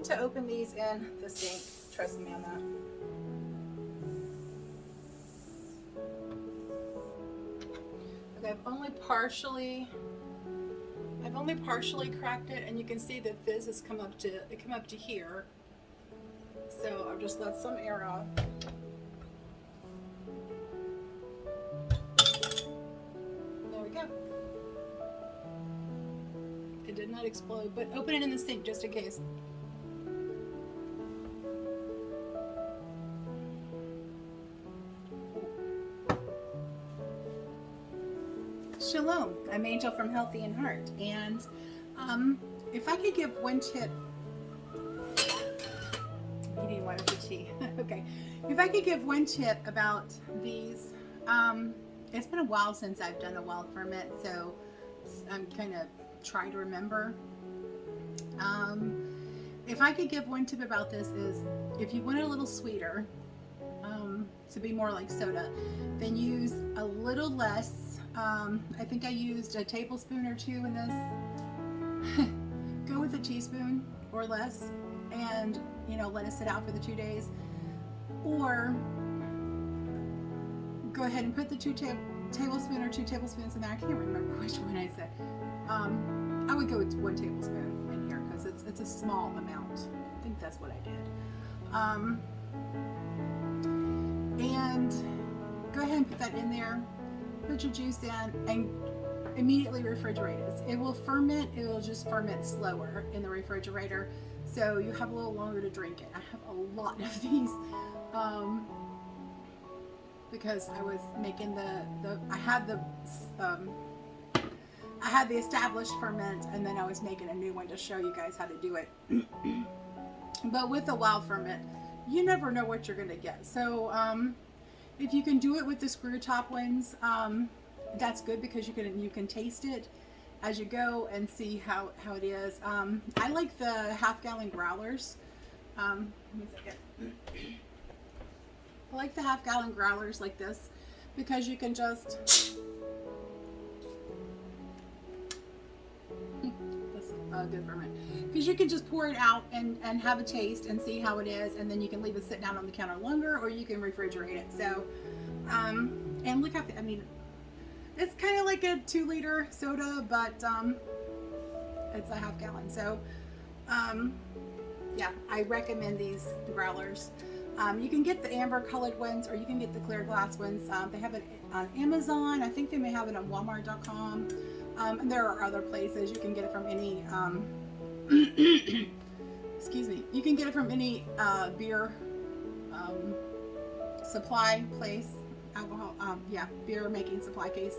want to open these in the sink. Trust me on that. Okay, I've only partially cracked it, and you can see the fizz has come up to here. So I've just let some air out. There we go. It did not explode, but open it in the sink just in case. Shalom, I'm Angel from Healthy in Heart, and if I could give one tip, eating water for tea. Okay, if I could give one tip about these, it's been a while since I've done a wild ferment, so I'm kind of trying to remember. If I could give one tip about this is, if you want it a little sweeter, to be more like soda, then use a little less. I think I used a tablespoon or two in this. Go with a teaspoon or less, and let it sit out for the 2 days. Or go ahead and put the tablespoon or 2 tablespoons in there. I can't remember which one I said. I would go with 1 tablespoon in here because it's a small amount. I think that's what I did. And go ahead and put that in there. Put your juice in and immediately refrigerate it. It will ferment. It will just ferment slower in the refrigerator, so you have a little longer to drink it. I have a lot of these because I was making I had the established ferment, and then I was making a new one to show you guys how to do it. But with the wild ferment, you never know what you're going to get. So if you can do it with the screw top ones, that's good, because you can taste it as you go and see how it is. I like the half-gallon growlers. Let me see. I like the half-gallon growlers like this, because you can just this is good ferment, because you can just pour it out and have a taste and see how it is, and then you can leave it sit down on the counter longer, or you can refrigerate it. So and look how, I mean, it's kind of like a 2-liter soda, but it's a half-gallon. So yeah, I recommend these growlers. You can get the amber colored ones, or you can get the clear glass ones. They have it on Amazon. I think they may have it on Walmart.com. And there are other places. You can get it from any excuse me, you can get it from any beer supply place, alcohol, beer making supply place,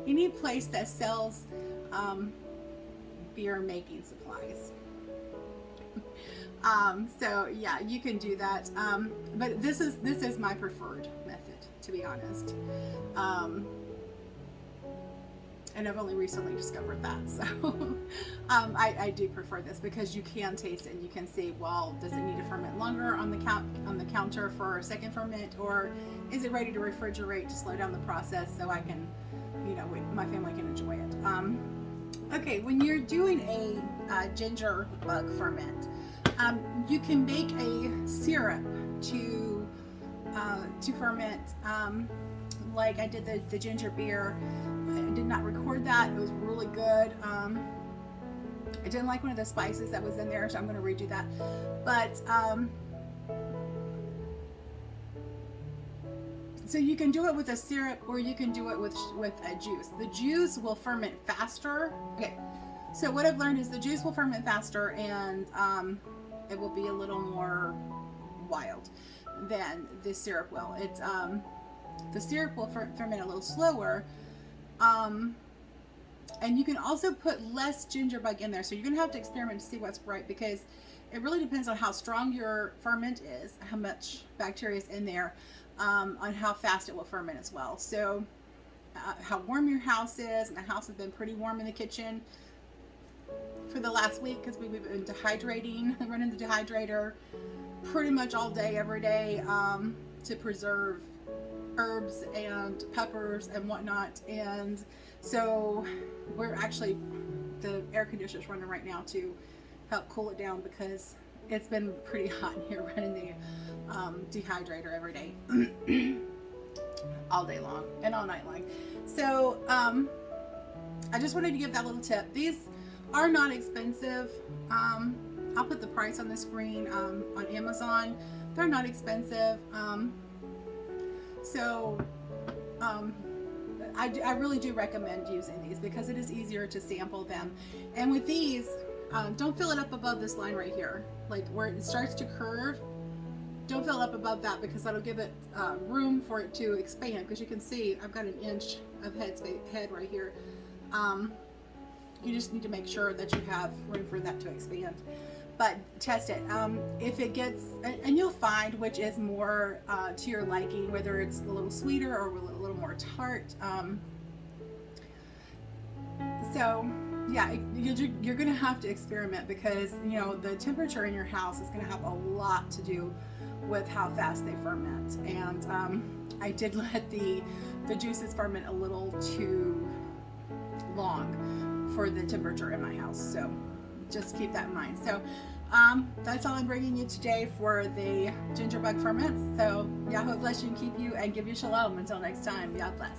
any place that sells beer making supplies. So yeah, you can do that. But this is my preferred method, to be honest. And I've only recently discovered that, so I do prefer this, because you can taste it and you can see, well, does it need to ferment longer on the counter for a second ferment, or is it ready to refrigerate to slow down the process so I can, my family can enjoy it. Okay, when you're doing a ginger bug ferment, you can make a syrup to ferment, like I did the ginger beer. I did not record that. It was really good. I didn't like one of the spices that was in there, so I'm going to redo that. But so you can do it with a syrup, or you can do it with a juice. The juice will ferment faster. Okay, so what I've learned is the juice will ferment faster, and it will be a little more wild than the syrup will. It's the syrup will ferment a little slower. And you can also put less ginger bug in there, so you're gonna have to experiment to see what's right, because it really depends on how strong your ferment is, how much bacteria is in there, on how fast it will ferment as well. So how warm your house is. My house has been pretty warm in the kitchen for the last week, because we've been dehydrating, running the dehydrator pretty much all day, every day, to preserve herbs and peppers and whatnot. And So we're actually, the air conditioner's running right now to help cool it down because it's been pretty hot in here, running the dehydrator every day. All day long and all night long. So I just wanted to give that little tip. These are not expensive. I'll put the price on the screen on Amazon. They're not expensive. I really do recommend using these because it is easier to sample them. And with these, don't fill it up above this line right here, like where it starts to curve. Don't fill up above that because that'll give it room for it to expand. Because you can see I've got an inch of head right here. You just need to make sure that you have room for that to expand. But test it. If it gets, and you'll find which is more to your liking, whether it's a little sweeter or a little more tart. So yeah, you're going to have to experiment because, you know, the temperature in your house is going to have a lot to do with how fast they ferment. And I did let the juices ferment a little too long for the temperature in my house. So just keep that in mind. So that's all I'm bringing you today for the gingerbug ferments. So Yahuah bless you and keep you and give you shalom. Until next time, God bless.